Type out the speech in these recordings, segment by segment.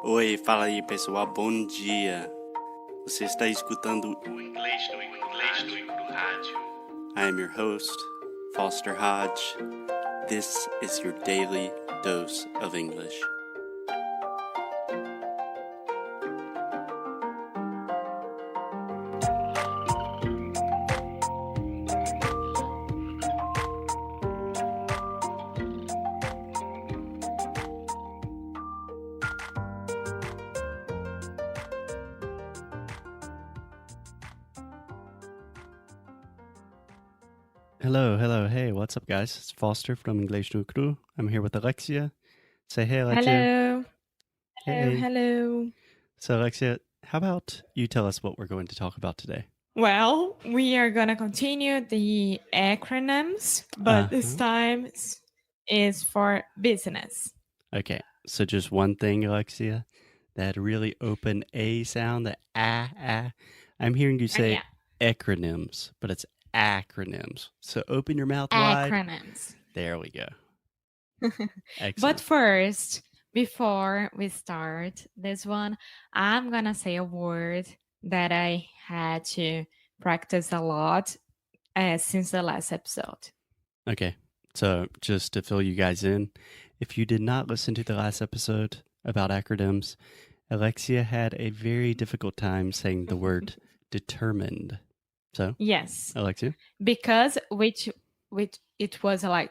Oi, fala aí pessoal, bom dia. Você está escutando o Inglês do Rádio. I am your host, Foster Hodge. This is your daily dose of English. Hello. Hey, what's up, guys? It's Foster from Inglês no Cru. I'm here with Alexia. Say hey, Alexia. Hello. So, Alexia, how about you tell us what we're going to talk about today? Well, we are going to continue the acronyms, but this time is for business. Okay, so just one thing, Alexia. That really open A sound, the ah. I'm hearing you say acronyms, but it's acronyms. So open your mouth wide. Acronyms. There we go. Excellent. But first, before we start this one, I'm going to say a word that I had to practice a lot since the last episode. Okay, so just to fill you guys in, if you did not listen to the last episode about acronyms, Alexia had a very difficult time saying the word determined. So, yes, Alexia? Because which it was like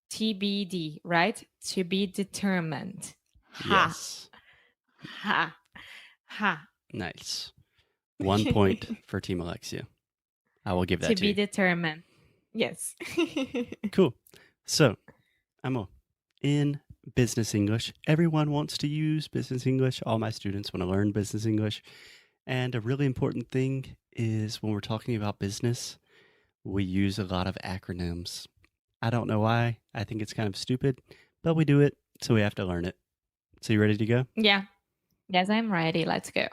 TBD, right? To be determined. Yes. Ha. Nice. 1 point for Team Alexia. I will give that to you. To be determined. Yes. Cool. So, Amo, in business English, everyone wants to use business English. All my students want to learn business English. And a really important thing is when we're talking about business, we use a lot of acronyms. I don't know why. I think it's kind of stupid, but we do it, so we have to learn it. So you ready to go? Yeah. Yes, I'm ready. Let's go.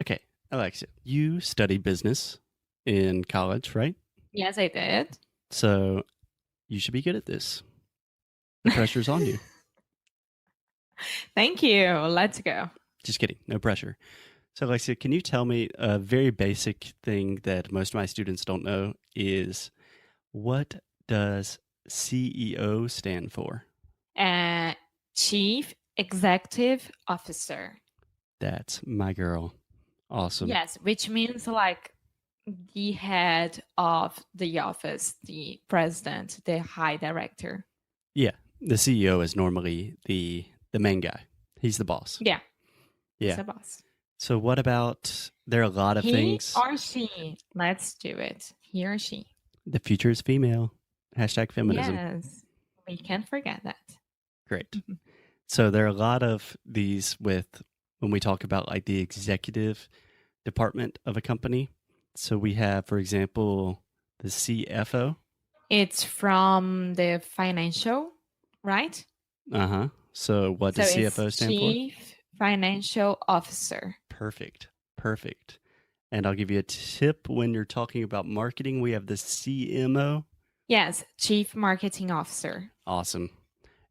Okay, Alexia, you studied business in college, right? Yes, I did. So you should be good at this. The pressure's on you. Thank you. Let's go. Just kidding. No pressure. So, Alexia, can you tell me a very basic thing that most of my students don't know is what does CEO stand for? Chief Executive Officer. That's my girl. Awesome. Yes, which means like the head of the office, the president, the high director. Yeah, the CEO is normally the main guy. He's the boss. Yeah. He's the boss. So what about, there are a lot of things. He or she. Let's do it. He or she. The future is female. #feminism. Yes, we can't forget that. Great. So there are a lot of these with, when we talk about like the executive department of a company. So we have, for example, the CFO. It's from the financial, right? So what does CFO stand for? Chief Financial Officer. Perfect. And I'll give you a tip when you're talking about marketing. We have the CMO. Yes, Chief Marketing Officer. Awesome.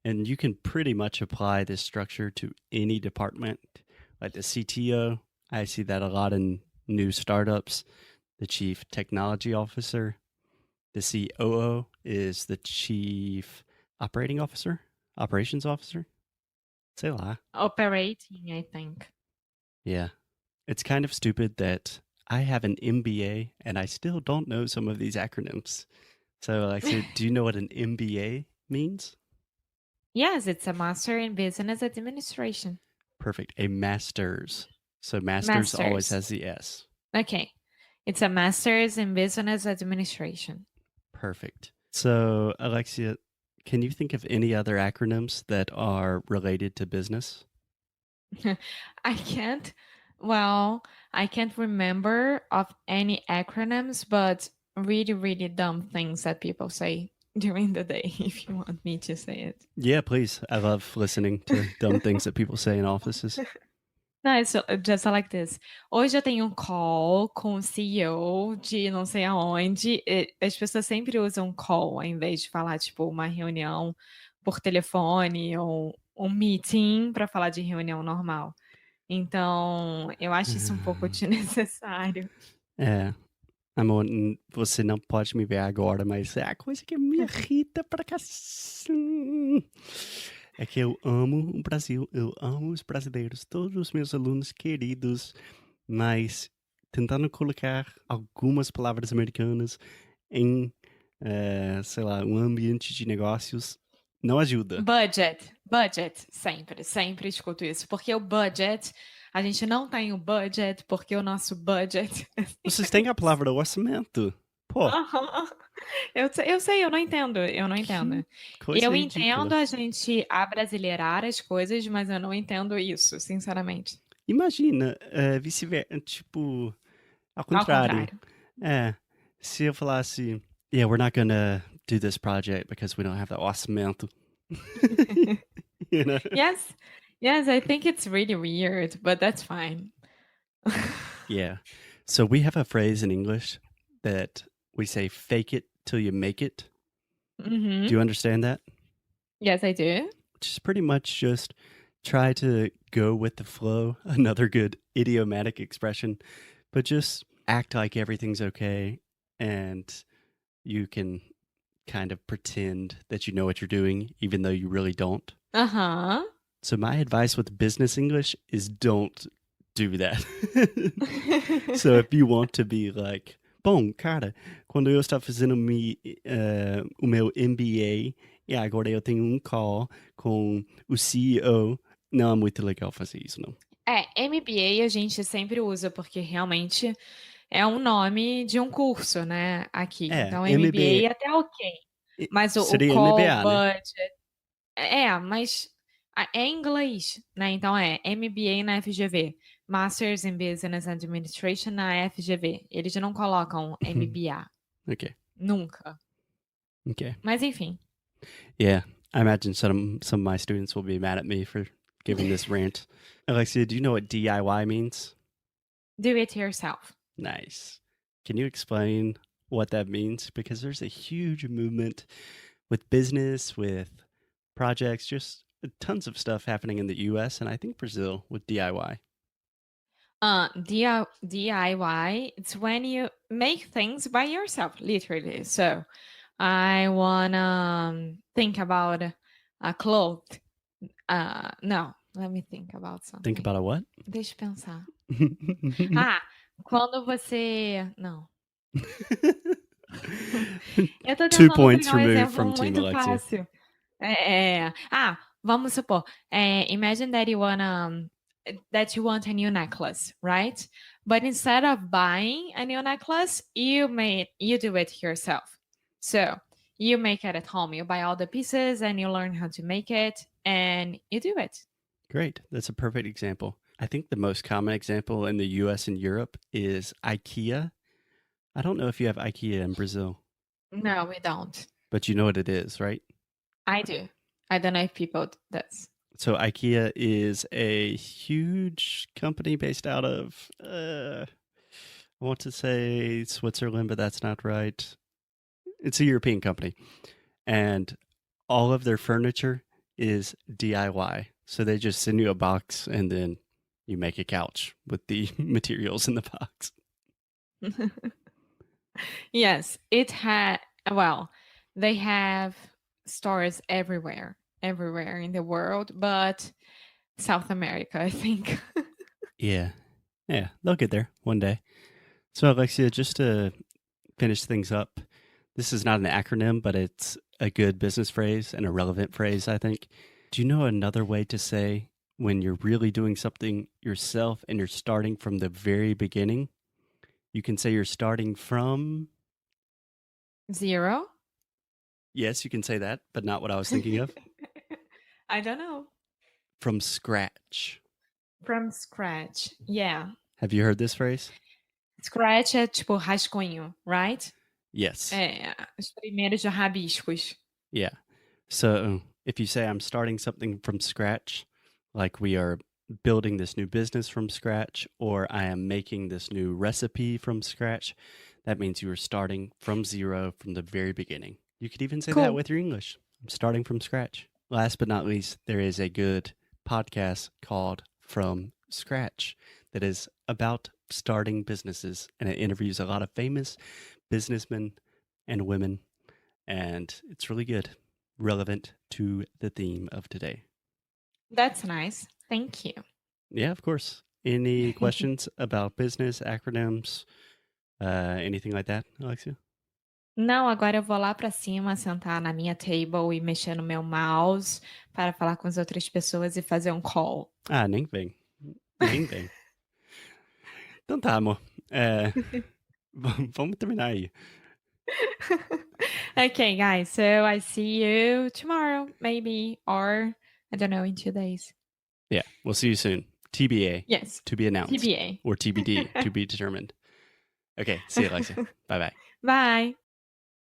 And you can pretty much apply this structure to any department, like the CTO. I see that a lot in new startups. The Chief Technology Officer. The COO is the Chief Operating Officer, Operations Officer. Say a lie. Operating, I think. Yeah. It's kind of stupid that I have an MBA and I still don't know some of these acronyms. So, Alexia, do you know what an MBA means? Yes, it's a Master in Business Administration. Perfect. A master's. So master's always has the S. Okay. It's a Master's in Business Administration. Perfect. So, Alexia, can you think of any other acronyms that are related to business? I can't. Well, I can't remember of any acronyms, but really, really dumb things that people say during the day, if you want me to say it. Yeah, please. I love listening to dumb things that people say in offices. No, it's just like this. Hoje eu tenho um call com o CEO de não sei aonde. As pessoas sempre usam call ao invés de falar, tipo, uma reunião por telefone ou um meeting para falar de reunião normal. Então, eu acho isso um pouco desnecessário. É, amor, você não pode me ver agora, mas é a coisa que me irrita pra cacete. É que eu amo o Brasil, eu amo os brasileiros, todos os meus alunos queridos, mas tentando colocar algumas palavras americanas em, sei lá, um ambiente de negócios não ajuda. Budget, sempre escuto isso. Porque o budget, a gente não tem o budget, porque o nosso budget. Vocês têm a palavra orçamento. Pô, Eu sei, eu não entendo. que coisa Eu ridícula. entendo a gente abrasileirar as coisas, mas eu não entendo isso, sinceramente. Imagina, vice-versa, tipo, ao Ao contrário. contrário. Se eu falasse, yeah, we're not gonna do this project because we don't have the orçamento. You know? Yes, I think it's really weird, but that's fine. Yeah. So we have a phrase in English that we say, fake it till you make it. Mhm. Do you understand that? Yes, I do. Which is pretty much just try to go with the flow. Another good idiomatic expression, but just act like everything's okay and you can kind of pretend that you know what you're doing, even though you really don't. Aham. So my advice with business English is don't do that. So if you want to be like, bom, cara, quando eu estava fazendo o meu MBA e agora eu tenho call com o CEO, não é muito legal fazer isso, não. MBA a gente sempre usa, porque realmente é um nome de um curso, né, aqui. Então MBA até ok. Mas o seria call, MBA, né? budget... mas é inglês, né? Então é MBA na FGV, Masters in Business Administration na FGV. Eles não colocam MBA. Okay. Nunca. Okay. Mas enfim. Yeah, I imagine some of my students will be mad at me for giving this rant. Alexia, do you know what DIY means? Do it yourself. Nice. Can you explain what that means? Because there's a huge movement with business, with projects, just tons of stuff happening in the US and I think Brazil with DIY. DIY, it's when you make things by yourself, literally. So I wanna think about a cloth. No, let me think about something. Think about a what? Deixa eu pensar. Quando você... Não. Eu tô 2 tentando points pegar um removed exemplo from Team muito Alexia. fácil. Vamos supor, imagine that you want a new necklace, right? But instead of buying a new necklace, you do it yourself. So you make it at home. You buy all the pieces and you learn how to make it and you do it. Great. That's a perfect example. I think the most common example in the US and Europe is IKEA. I don't know if you have IKEA in Brazil. No, we don't. But you know what it is, right? I do. I don't know if people does. So IKEA is a huge company based out of, I want to say Switzerland, but that's not right. It's a European company. And all of their furniture is DIY. So they just send you a box and then you make a couch with the materials in the box. Yes, they have stores everywhere in the world, but South America, I think. Yeah, they'll get there one day. So Alexia, just to finish things up, this is not an acronym, but it's a good business phrase and a relevant phrase, I think. Do you know another way to say when you're really doing something yourself and you're starting from the very beginning? You can say you're starting from... Zero? Yes, you can say that, but not what I was thinking of. I don't know. From scratch. From scratch, yeah. Have you heard this phrase? Scratch é tipo rascunho, right? Yes. Os primeiros rabiscos. Yeah. So if you say I'm starting something from scratch, like we are building this new business from scratch, or I am making this new recipe from scratch, that means you are starting from zero from the very beginning. You could even say that with your English. I'm starting from scratch. Last but not least, there is a good podcast called From scratch that is about starting businesses, and it interviews a lot of famous businessmen and women, and it's really good, relevant to the theme of today. That's nice. Thank you. Yeah, of course. Any questions about business, acronyms, anything like that, Alexia? Não, agora eu vou lá pra cima, sentar na minha table e mexer no meu mouse para falar com as outras pessoas e fazer um call. Ah, nem vem. Nem vem. Então tá, amor. Vamos terminar aí. Okay, guys, so I see you tomorrow, maybe, or I don't know, in 2 days. Yeah, we'll see you soon. TBA. Yes. To be announced. TBA. Or TBD, to be determined. Okay, see you, Alexia. Bye-bye. Bye.